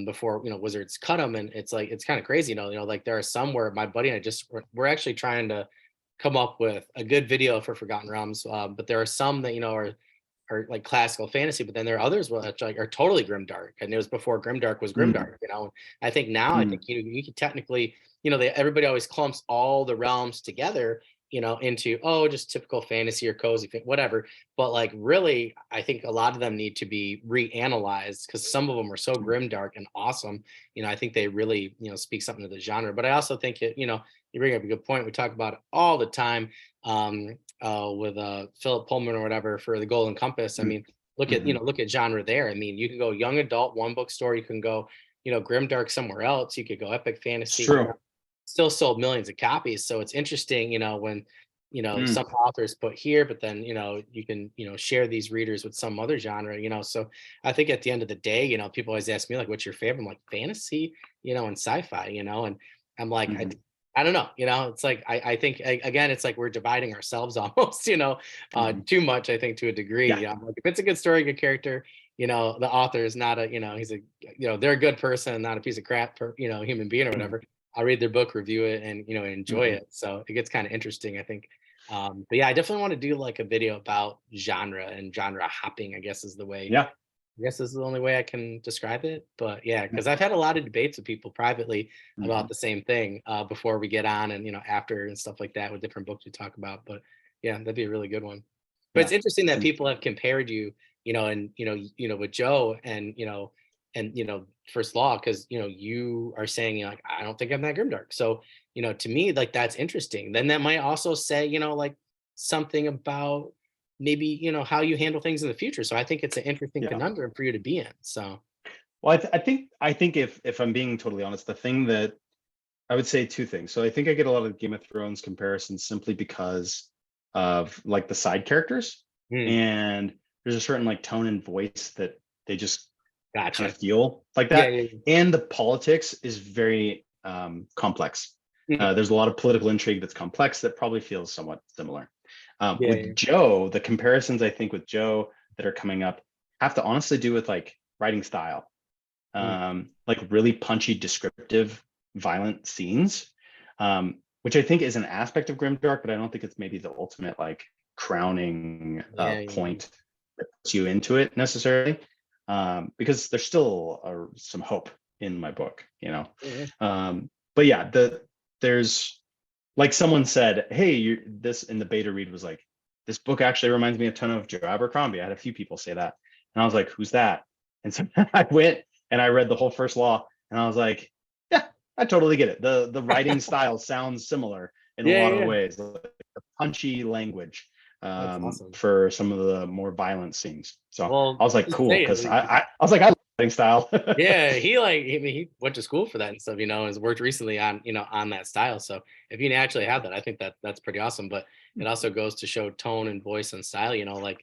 before, Wizards cut them, and it's like it's kind of crazy, like there are some where my buddy and I just we're actually trying to come up with a good video for Forgotten Realms, but there are some that, are like classical fantasy, but then there are others which like are totally grimdark, and it was before grimdark was Mm, grimdark. I think now I think mm, you could technically, everybody always clumps all the realms together, into just typical fantasy or cozy whatever. But like really, I think a lot of them need to be reanalyzed because some of them are so mm, grimdark and awesome. I think they really, speak something to the genre. But I also think you bring up a good point. We talk about it all the time. With Philip Pullman or whatever for the Golden Compass. I mm, mean, look at mhm. look at genre there. I mean, you can go young adult one book story, you can go grimdark somewhere else, you could go epic It's fantasy. true. Still sold millions of copies, so it's interesting. When Mm, some authors put here, but then you can share these readers with some other genre. So I think at the end of the day, people always ask me like, "What's your favorite?" I'm like fantasy, and sci-fi. And I'm like, mhm, I don't know, it's like I think again, it's like we're dividing ourselves almost, mhm. too much, I think, to a degree. Yeah. Like if it's a good story, good character, the author is not a, he's a, they're a good person, not a piece of crap, human being or Mhm, whatever. I'll read their book, review it, and enjoy mhm. it. So it gets kind of interesting, I think, But yeah, I definitely want to do like a video about genre and genre hopping, I guess is the way. Yeah. I guess this is the only way I can describe it. But yeah, because I've had a lot of debates with people privately Mhm. about the same thing before we get on and after and stuff like that with different books we talk about. But yeah, that'd be a really good one. But it's Yeah. interesting that And people have compared you, and with Joe and First Law, because you are saying like I don't think I'm that grimdark. So to me like that's interesting. Then that might also say like something about maybe how you handle things in the future. So I think it's an interesting yeah. conundrum for you to be in. So Well, I think if I'm being totally honest, the thing that I would say two things. So I think I get a lot of Game of Thrones comparisons simply because of like the side characters, mm, and there's a certain like tone and voice that they just kind of gotcha. feel like Yeah, that. yeah, And the politics is very complex. yeah. Mm, There's a lot of political intrigue that's complex that probably feels somewhat similar. yeah, yeah. With Joe, the comparisons I think with Joe that are coming up have to honestly do with like writing style, Mm, like really punchy, descriptive, violent scenes, which I think is an aspect of grimdark, but I don't think it's maybe the ultimate like crowning yeah, yeah, point that puts you into it necessarily, because there's still some hope in my book, yeah. but yeah, there's like someone said, hey, this in the beta read was like, this book actually reminds me a ton of Joe Abercrombie. I had a few people say that. And I was like, who's that? And so I went and I read the whole First Law and I was like, yeah, I totally get it. The writing style sounds similar in a Yeah, lot yeah, of yeah. ways, like the punchy language, That's awesome. for some of the more violent scenes. So I Well, was like, just cool, say it. because I was like, I like writing style. Yeah, I mean, he went to school for that and stuff, and has worked recently on, on that style. So if you naturally have that, I think that's pretty awesome. But it also goes to show tone and voice and style, like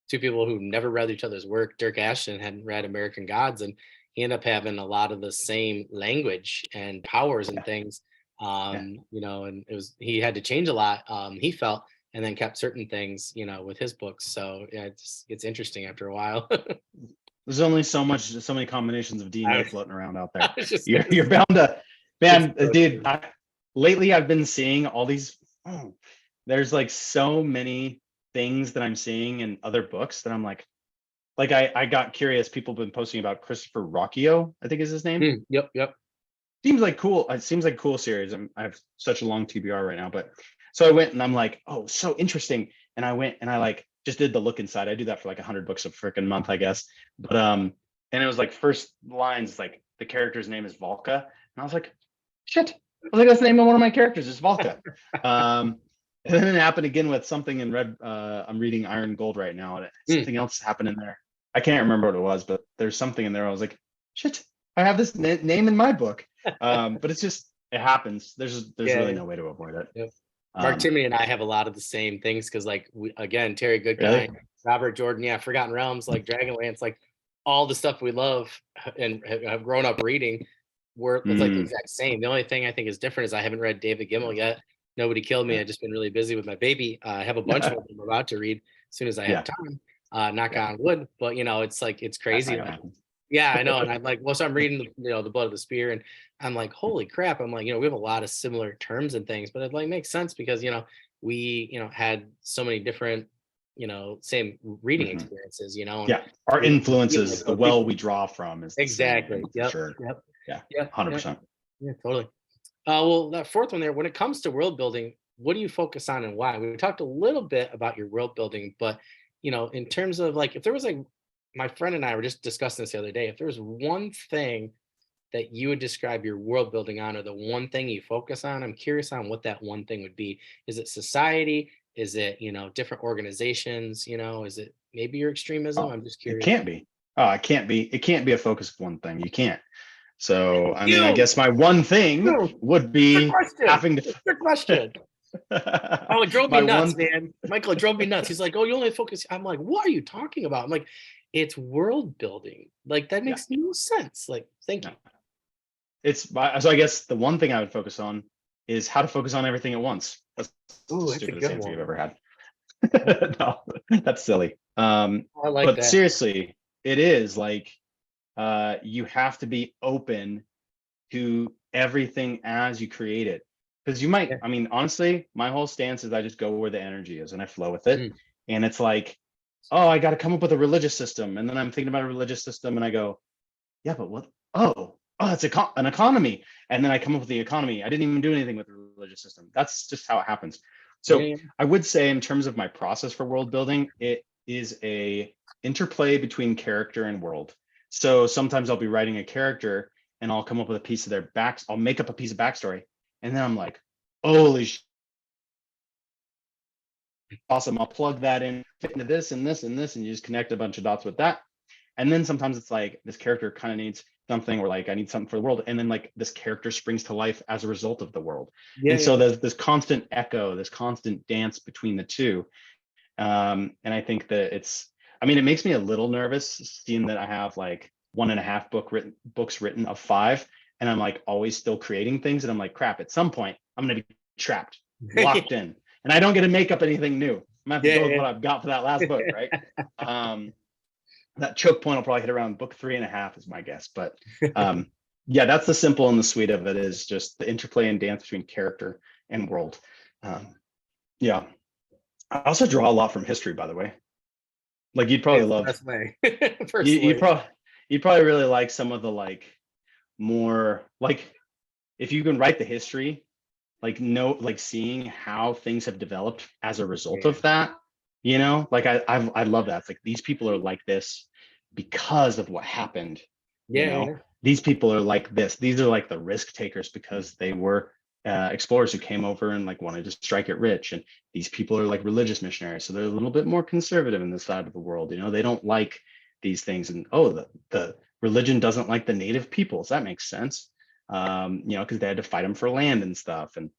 two people who never read each other's work. Dirk Ashton hadn't read American Gods, and he ended up having a lot of the same language and powers and Yeah, things. yeah. And he had to change a lot, he felt, and then kept certain things, with his books. So yeah, it's interesting after a while. There's only so many combinations of DNA I, floating around out I there. was just You're gonna you're say, bound to, it's man, so dude. true. Lately, I've been seeing all these. There's like so many things that I'm seeing in other books that I'm like I got curious. People have been posting about Christopher Rocchio, I think is his name. Yep, yep. Seems like cool. It seems like a cool series. I have such a long TBR right now, but so I went and I'm like, oh, so interesting. And I went and I like just did the look inside. I do that for like 100 books a freaking month, I guess. But and it was like first lines like the character's name is Volka, and I was like, shit. I was like, that's the name of one of my characters is Volka. And then it happened again with something in red. I'm reading Iron Gold right now, and Mm, something else happened in there. I can't remember what it was, but there's something in there. I was like, shit, I have this name in my book. But it's just it happens. There's really yeah, no way to avoid it. yep. Mark Um, Timmy and I have a lot of the same things because, like, again, Terry Goodkind, really? Robert Jordan, yeah, Forgotten Realms, like Dragonlance, like all the stuff we love and have grown up reading, it's like the Mm, exact same. The only thing I think is different is I haven't read David Gemmell yet. Nobody Killed Me. yeah, I've just been really busy with my baby. I have a bunch more I'm about to read as soon as I have yeah, time. Knock yeah. on wood, but it's like it's That's not crazy. gonna Like, happen. yeah, I know. And I'm like, well, so I'm reading the Blood of the Spear, and I'm like, holy crap. I'm like, we have a lot of similar terms and things, but it like makes sense because, we, had so many different, same reading Mhm. experiences, and Yeah, our we feel like influences, the those well people. we draw from is the Exactly. same for Yep. sure. Yep. Yeah, Yep. Yep. 100%. Yeah, totally. Well, that fourth one there, when it comes to world building, what do you focus on and why? We talked a little bit about your world building, but in terms of like, if there was like, my friend and I were just discussing this the other day, if there was one thing that you would describe your world building on, or the one thing you focus on, I'm curious on what that one thing would be. Is it society? Is it, different organizations? Is it maybe your extremism? Oh, I'm just it curious. can't be. Oh, it can't be. It can't be a focus of one thing. You can't. So, I mean, I You, guess my one thing you, would it's a be question. having It's a question. to Oh, it drove me my nuts, one man. Michael, it drove me nuts. He's like, "Oh, you only focus." I'm like, "What are you talking about?" I'm like, "It's world building. Like that yeah, makes no sense." Like, thank no. you. So I guess the one thing I would focus on is how to focus on everything at once. That's the Ooh, that's a stupidest good answer you've one. ever had. That's a, No, that's silly. I like But that. seriously, it is like you have to be open to everything as you create it. Because you might, Yeah. I mean, honestly, my whole stance is I just go where the energy is and I flow with it. Mm. And it's like, oh, I got to come up with a religious system. And then I'm thinking about a religious system and I go, yeah, but what? Oh, it's an economy. And then I come up with the economy. I didn't even do anything with the religious system. That's just how it happens. Yeah. So Yeah. I would say in terms of my process for world building, it is a interplay between character and world. So sometimes I'll be writing a character and I'll come up with a piece of their back. I'll make up a piece of backstory. And then I'm like, holy awesome. I'll plug that in, fit into this and this and this, and you just connect a bunch of dots with that. And then sometimes it's like this character kind of needs something, or like I need something for the world. And then like this character springs to life as a result of the world. Yeah. And so Yeah. there's this constant echo, this constant dance between the two. And I think that I mean, it makes me a little nervous seeing that I have like 1.5 books written of 5. And I'm like always still creating things. And I'm like, crap, at some point I'm going to be trapped, locked in, and I don't get to make up anything new. I'm gonna have to go with Yeah. what I've got for that last book, right? Yeah. That choke point will probably hit around book 3.5 is my guess. But yeah, that's the simple and the sweet of it, is just the interplay and dance between character and world. Um, yeah. I also draw a lot from history, by the way. Like you'd probably It's the love best way, you personally. you'd probably really like some of the like more like if you can write the history, like like seeing how things have developed as a result Yeah. of that, like I love that. It's like these people are like this because of what happened. you Yeah. know Yeah. these people are like this, these are like the risk takers because they were explorers who came over and like wanted to strike it rich, and these people are like religious missionaries, so they're a little bit more conservative in this side of the world. They don't like these things, and the religion doesn't like the native peoples. That makes sense. Because they had to fight them for land and stuff. And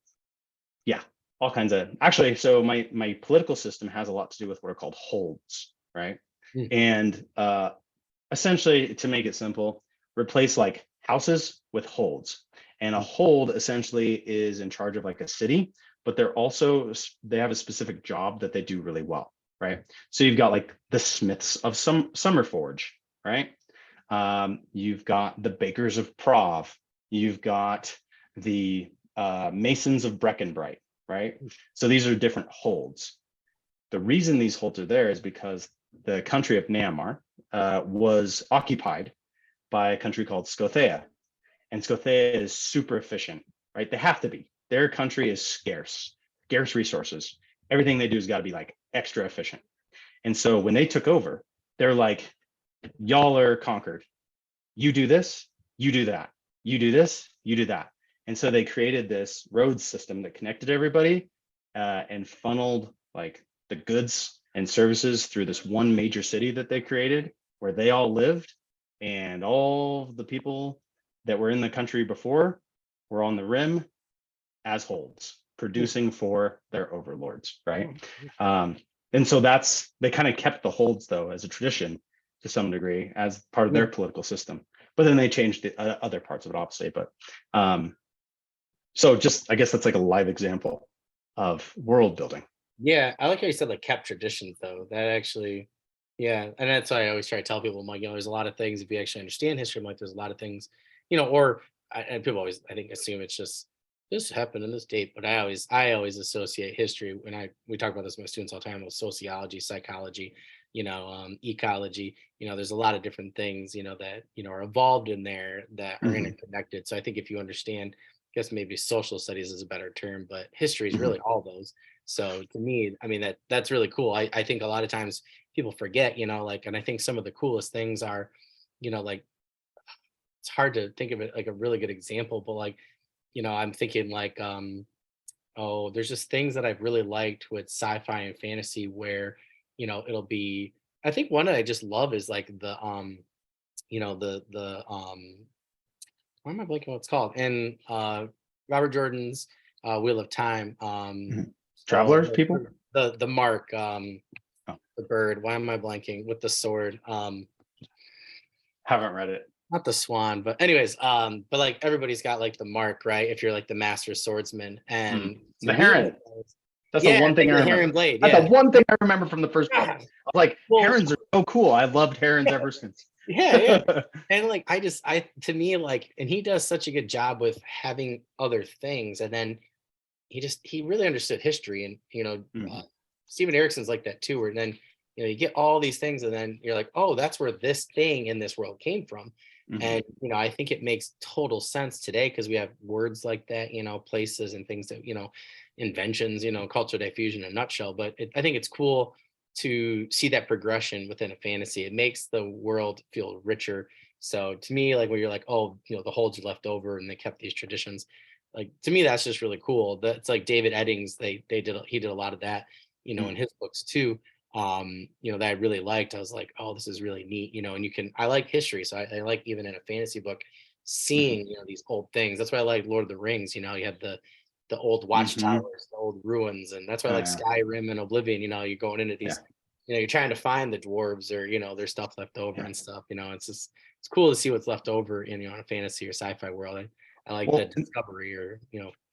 yeah, all kinds of, actually, so my political system has a lot to do with what are called holds, right? Mm. And essentially, to make it simple, replace like houses with holds. And a hold essentially is in charge of like a city, but they have a specific job that they do really well, right? So you've got like the smiths of Summerforge, right? You've got the bakers of Prov. You've got the masons of Breckenbright, right? So these are different holds. The reason these holds are there is because the country of Neamar was occupied by a country called Scothea. And Scothea is super efficient, right? They have to be. Their country is scarce resources. Everything they do has got to be like extra efficient. And so when they took over, they're like, y'all are conquered. You do this, you do that. You do this, you do that. And so they created this road system that connected everybody and funneled like the goods and services through this one major city that they created where they all lived. And all the people that were in the country before were on the rim as holds, producing for their overlords, right? And so they kind of kept the holds though as a tradition to some degree as part of their political system, but then they changed the other parts of it obviously. But so just, I guess that's like a live example of world building. Yeah, I like how you said like kept traditions though. That actually, yeah, and that's why I always try to tell people, I'm like, there's a lot of things if you actually understand history. I'm like, there's a lot of things, and people always, I think, assume it's just this happened in this date, but I always associate history when we talk about this with my students all the time with sociology, psychology, ecology. There's a lot of different things, that are involved in there that are Mm-hmm. interconnected. So I think if you understand, I guess maybe social studies is a better term, but history is Mm-hmm. really all those. So to me, I mean that's really cool. I think a lot of times people forget, and I think some of the coolest things are, like it's hard to think of it like a really good example, but like, I'm thinking like oh, there's just things that I've really liked with sci-fi and fantasy where, it'll be I think one that I just love is like the why am I blanking what it's called? And Robert Jordan's Wheel of Time. Mm-hmm. Oh, Travelers, people. the mark, Oh, the bird. Why am I blanking with the sword? haven't read it. Not the swan, but anyways, but like everybody's got like the mark, right? If you're like the master swordsman, Mm. and to The me, heron. That's the yeah, one thing like I the Heron remember. Blade, That's the yeah. one thing I remember from the first book. I Ah, was like, well, herons are so cool. I loved herons ever since. yeah, yeah. And like I to me like, and he does such a good job with having other things, and then he really understood history. And Mhm. Steven Erickson's like that too, where then you get all these things and then you're like, oh, that's where this thing in this world came from. Mhm. And I think it makes total sense today because we have words like that, places and things that, inventions, cultural diffusion in a nutshell. But I think it's cool to see that progression within a fantasy. It makes the world feel richer. So to me, like when you're like, oh, the holds are left over and they kept these traditions, like to me, that's just really cool. That's like David Eddings. He did a lot of that, in Mhm. his books too. That I really liked. I was like, oh, this is really neat, and I like history. So I like even in a fantasy book Mhm. seeing, these old things. That's why I like Lord of the Rings. You had the old Mhm. watchtowers, the old ruins, and that's why I like Yeah. Skyrim and Oblivion. You're going into Yeah. these, you're trying to find the dwarves or there's stuff left over Yeah. and stuff. It's cool to see what's left over in a fantasy or sci-fi world. I like the Well, discovery or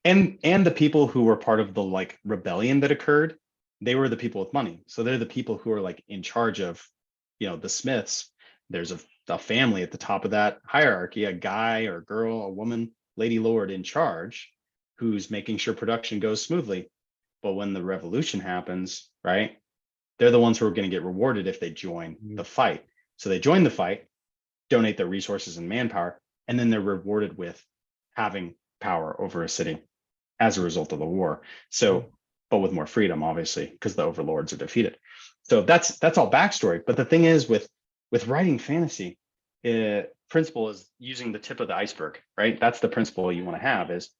and the people who were part of the like rebellion that occurred, they were the people with money. So they're the people who are like in charge of, the Smiths. There's a family at the top of that hierarchy, a guy or girl, a woman, lady lord in charge, who's making sure production goes smoothly. But when the revolution happens, right, they're the ones who are going to get rewarded if they join Mhm. the fight. So they join the fight, donate their resources and manpower, and then they're rewarded with having power over a city as a result of the war. Yeah. So, but with more freedom, obviously, because the overlords are defeated. So that's all backstory. But the thing is, with writing fantasy, principle is using the tip of the iceberg, right? That's the principle you want to have is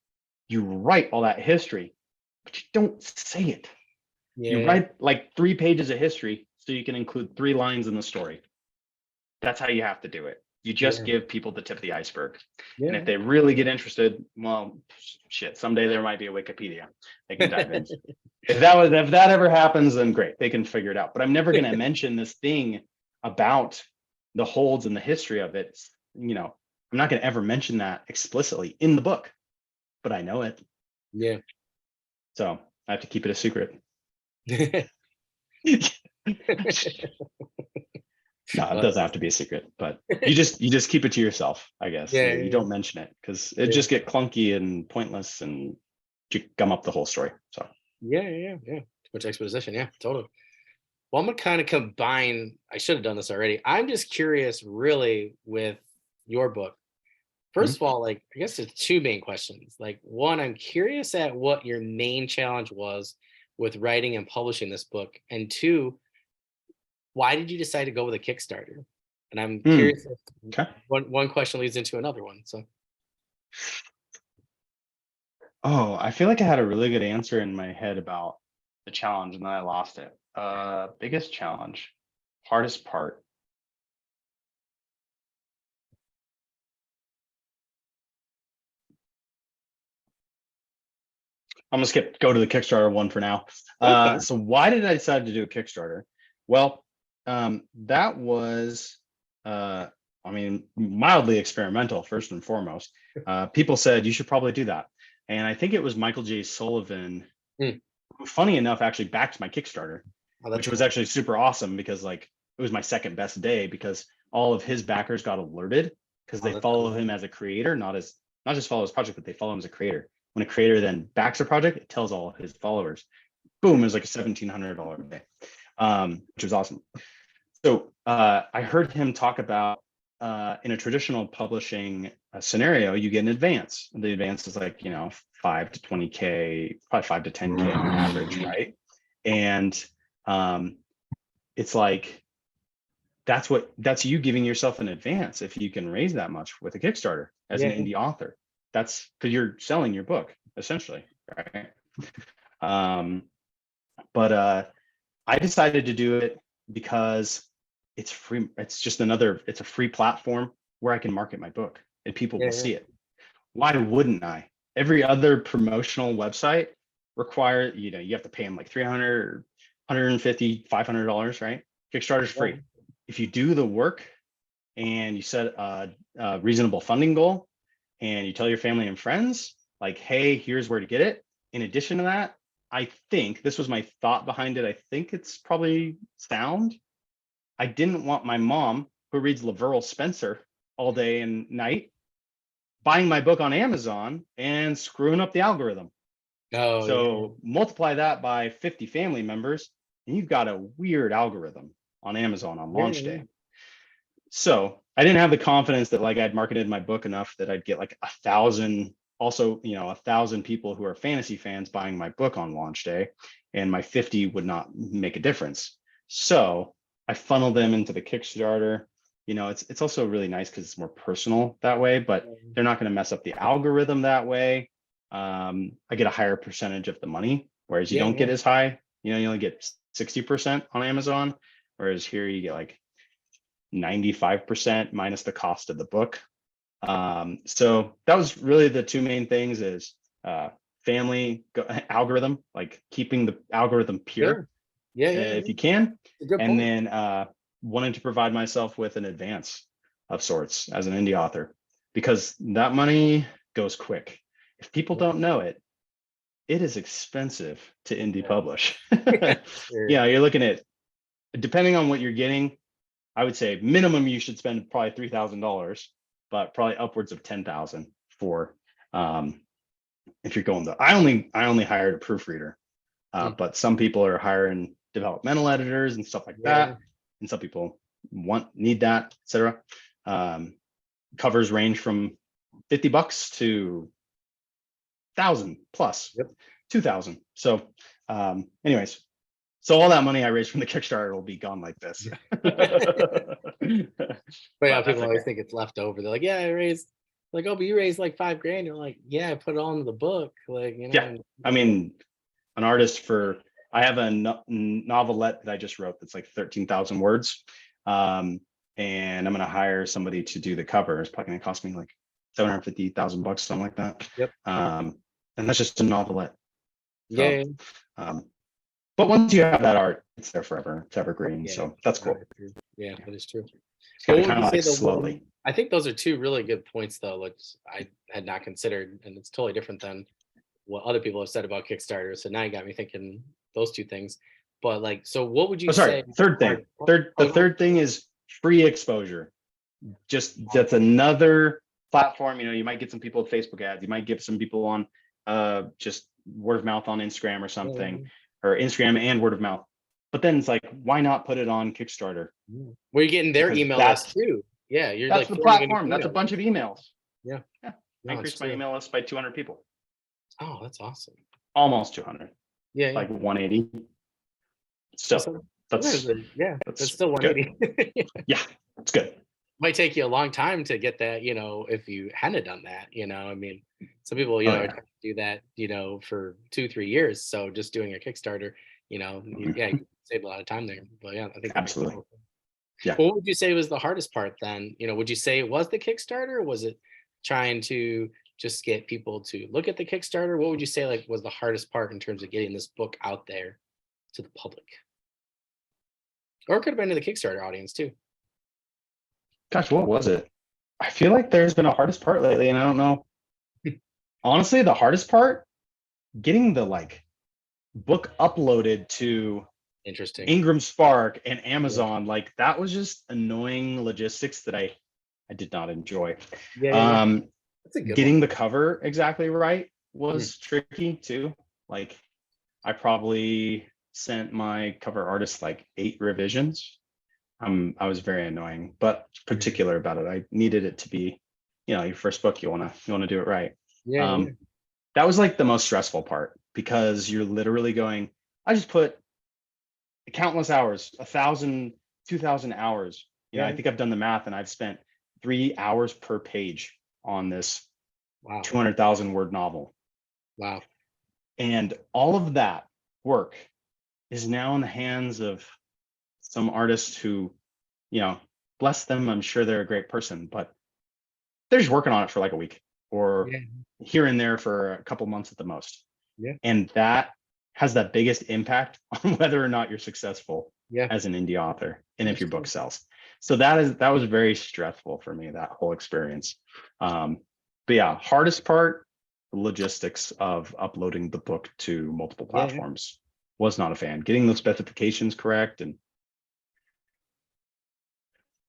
you write all that history, but you don't say it. You Yeah. write like 3 pages of history so you can include 3 lines in the story. That's how you have to do it. You just Yeah. give people the tip of the iceberg. And if Yeah. they really get interested, well, shit, someday there might be a Wikipedia. They can dive in. If that ever happens, then great, they can figure it out. But I'm never going to mention this thing about the holds and the history of it. I'm not going to ever mention that explicitly in the book, but I know it. Yeah. So I have to keep it a secret. No, it Well, doesn't have to be a secret, but you just keep it to yourself, I guess. yeah, You yeah, don't mention it because it yeah, just get clunky and pointless and you gum up the whole story. So yeah, yeah, yeah, yeah. Too much exposition. Yeah, totally. Well, I'm gonna kind of combine. I should have done this already. I'm just curious, really, with your book. First mhm. of all, like, I guess there's two main questions. Like, one, I'm curious at what your main challenge was with writing and publishing this book, and two, why did you decide to go with a Kickstarter? And I'm curious if Okay. one question leads into another one. So, Oh, I feel like I had a really good answer in my head about the challenge and then I lost it. Biggest challenge, hardest part. I'm gonna go to the Kickstarter one for now. okay. So why did I decide to do a Kickstarter? Well, that was, uh, I mean, mildly experimental first and foremost. People said you should probably do that, and I think it was Michael J. Sullivan, Hmm. who, funny enough, actually backed my Kickstarter, Oh, that's which was cool. actually super awesome because like it was my second best day because all of his backers got alerted because Oh, they that's follow cool. him as a creator, not just follow his project, but they follow him as a creator. When a creator then backs a project, it tells all of his followers. Boom, it was like a $1,700 day, which was awesome. So I heard him talk about in a traditional publishing scenario, you get an advance. The advance is like 5 to 20K, probably 5 to 10K on average, right? And um, it's like that's you giving yourself an advance if you can raise that much with a Kickstarter as an Yeah, yeah. indie author. That's because you're selling your book essentially, right? Um, but I decided to do it because it's free. It's a free platform where I can market my book and people Yeah, will yeah. see it. Why wouldn't I? Every other promotional website you have to pay them like 300, 150, $500, right? Kickstarter's Yeah. free. If you do the work and you set a reasonable funding goal and you tell your family and friends, like, hey, here's where to get it. In addition to that, I think this was my thought behind it. I think it's probably sound. I didn't want my mom, who reads Laverl Spencer all day and night, buying my book on Amazon and screwing up the algorithm. Oh yeah. So multiply that by 50 family members, and you've got a weird algorithm on Amazon on Yeah, launch yeah. day. So I didn't have the confidence that like I'd marketed my book enough that I'd get like 1,000, also, 1,000 people who are fantasy fans buying my book on launch day, and my 50 would not make a difference. So I funneled them into the Kickstarter. It's also really nice because it's more personal that way, but they're not going to mess up the algorithm that way. I get a higher percentage of the money, whereas you Yeah, don't yeah. get as high. You only get 60% on Amazon, whereas here you get like 95% minus the cost of the book. So that was really the two main things is family algorithm, like keeping the algorithm pure Sure. Yeah, yeah, if yeah. you can, A good and point. then wanting to provide myself with an advance of sorts as an indie author, because that money goes quick. If people don't know it, it is expensive to indie publish. Sure. You're looking at, depending on what you're getting, I would say minimum you should spend probably $3,000, but probably upwards of 10,000 for um, if you're going to. I only hired a proofreader, Mm. but some people are hiring developmental editors and stuff like Yeah. that, and some people need that, etc. Covers range from $50 to 1,000 plus Yep. 2,000. So, anyways, so all that money I raised from the Kickstarter will be gone like this. But yeah, But that's people always okay. think it's left over. They're like, yeah, I raised like, oh, but you raised like 5 grand. You're like, yeah, I put it all into the book. Like, Yeah, and I mean, an artist for I have a novelette that I just wrote that's like 13,000 words, and I'm gonna hire somebody to do the cover. It's probably gonna cost me like 750,000 bucks, something like that. yep. And that's just a novelette. So, Yeah. um, but once you have that art, it's there forever. It's evergreen. Yeah. So that's That cool. is true. Yeah, that is true. It's got But to what would kind you of say like the one? slowly. I think those are two really good points, though, which I had not considered, and it's totally different than what other people have said about Kickstarter. So now you got me thinking those two things. But like, so what would Oh, you sorry. say Third are? thing. The Oh, no. third thing is free exposure. Just that's another platform. You might get some people with Facebook ads. You might get some people on just word of mouth on Instagram or something, Yeah. or Instagram and word of mouth. But then it's like, why not put it on Kickstarter? Yeah. Where you're getting their Because email list that's too. Yeah, you're that's like the forming a new platform. That's a email bunch list. of emails. Yeah. Yeah, I No, it's increased my true. email list by 200 people, Oh, that's awesome. almost 200, Yeah, yeah. like 180. Well, So sometimes, that's yeah, that's that's still good. 180. Yeah, it's good. Might take you a long time to get that, if you hadn't done that, I mean, some people, Oh are yeah. trying to do that, for 2, 3 years. So just doing a Kickstarter, yeah, Mhm. you save a lot of time there. But yeah, I think that makes Absolutely. total sense. Yeah. Well, what would you say was the hardest part then? Would you say it was the Kickstarter? Or was it trying to just get people to look at the Kickstarter? What would you say like was the hardest part in terms of getting this book out there to the public? Or it could have been to the Kickstarter audience too. Gosh, what was it? I feel like there's been a hardest part lately, and I don't know. Honestly, the hardest part, getting the like book uploaded to Interesting. Ingram Spark and Yeah. Amazon, like that was just annoying logistics that I did not enjoy. Yeah, yeah, yeah. Um, That's a good one. Getting the cover exactly right Mm. was tricky too. Like I probably sent my cover artist like 8 revisions. I was very annoying, but Mhm. particular about it. I needed it to be, your first book. You wanna do it right. Yeah, yeah. Um, that was like the most stressful part because you're literally going. I just put countless hours, 1,000, 2,000 hours. I Yeah. think I've done the math, and I've spent 3 hours per page on this Wow. 200,000 word novel, Wow. and all of that work is now in the hands of some artist who, you know, bless them. I'm sure they're a great person, but they're just working on it for like a week or Yeah. here and there for a couple months at the most. Yeah. And that has the biggest impact on whether or not you're successful Yeah. as an indie author and if That's your book true. sells. So that was very stressful for me, that whole experience. Um, but yeah, hardest part, the logistics of uploading the book to multiple Yeah, yeah. platforms. Was not a fan. Getting those specifications correct and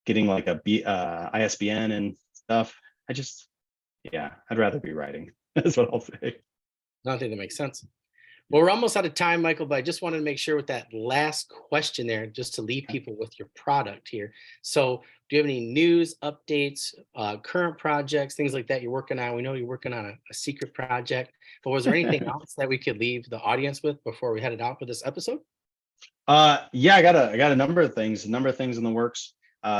getting like ISBN and stuff. Yeah, I'd rather be writing. That's what I'll say. I think that makes sense. Well, we're almost out of time, Michael, but I just wanted to make sure with that last question there, just to leave people with your product here. So, do you have any news, updates, current projects, things like that you're working on? We know you're working on a secret project, but was there anything else that we could leave the audience with before we headed out for this episode? Yeah, I got a number of things in the works.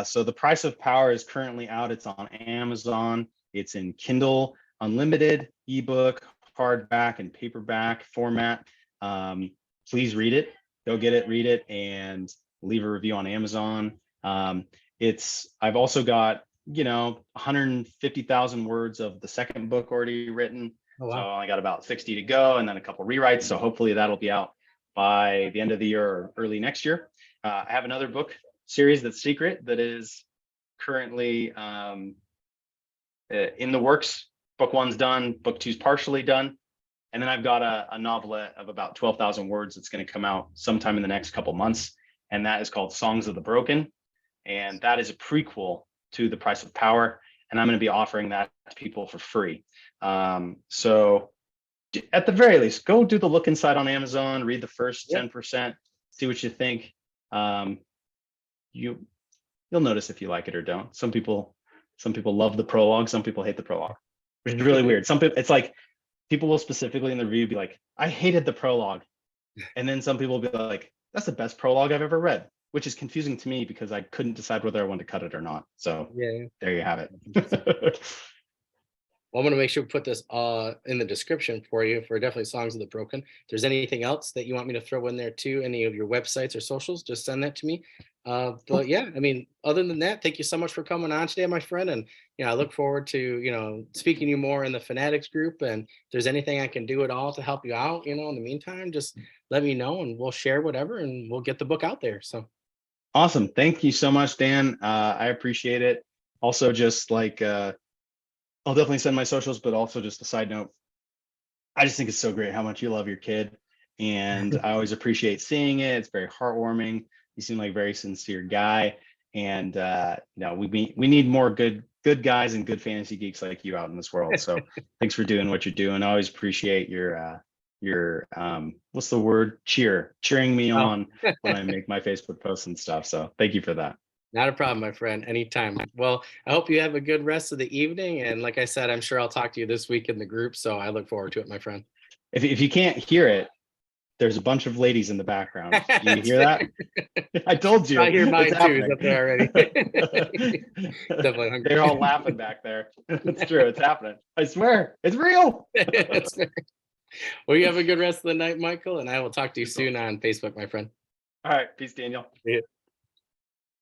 So the Price of Power is currently out. It's on Amazon. It's in Kindle Unlimited, ebook, hardback, and paperback format. Please read it. Go get it, read it, and leave a review on Amazon. I've also got 150,000 words of the second book already written. Oh, So wow. I only got about 60 to go, and then a couple rewrites. So hopefully that'll be out by the end of the year or early next year. I have another book series that's secret that is currently in the works. Book one's done, book two's partially done. And then I've got a novelette of about 12,000 words that's going to come out sometime in the next couple months. And that is called Songs of the Broken. And that is a prequel to The Price of Power. And I'm going to be offering that to people for free. So at the very least, go do the look inside on Amazon, read the first 10%, see what you think. You'll notice if you like it or don't. Some people love the prologue, some people hate the prologue, which is really weird. Some people, it's like people will specifically in the review be like, I hated the prologue. And then some people will be like, that's the best prologue I've ever read, which is confusing to me because I couldn't decide whether I wanted to cut it or not. So there you have it. Well, I'm going to make sure to put this in the description for you for definitely Songs of the Broken. If there's anything else that you want me to throw in there too, any of your websites or socials, just send that to me. But yeah, I mean, other than that, thank you so much for coming on today, my friend. And I look forward to speaking to you more in the Fanatics group. And if there's anything I can do at all to help you out, in the meantime, just let me know and we'll share whatever and we'll get the book out there. So awesome. Thank you so much, Dan. I appreciate it. Also, just like I'll definitely send my socials, but also just a side note, I just think it's so great how much you love your kid. And I always appreciate seeing it. It's very heartwarming. You seem like a very sincere guy. And we need more good guys and good fantasy geeks like you out in this world. So thanks for doing what you're doing. I always appreciate your what's the word? Cheering me on when I make my Facebook posts and stuff. So thank you for that. not a problem, my friend. Anytime. Well, I hope you have a good rest of the evening. And like I said, I'm sure I'll talk to you this week in the group. So I look forward to it, my friend. If you can't hear it, there's a bunch of ladies in the background. Do you hear that? I told you. I hear mine it's too. It's up there already. Definitely hungry. They're all laughing back there. It's true. It's happening. I swear. It's real. Well, you have a good rest of the night, Michael, and I will talk to you soon on Facebook, my friend. All right. Peace, Daniel. See you.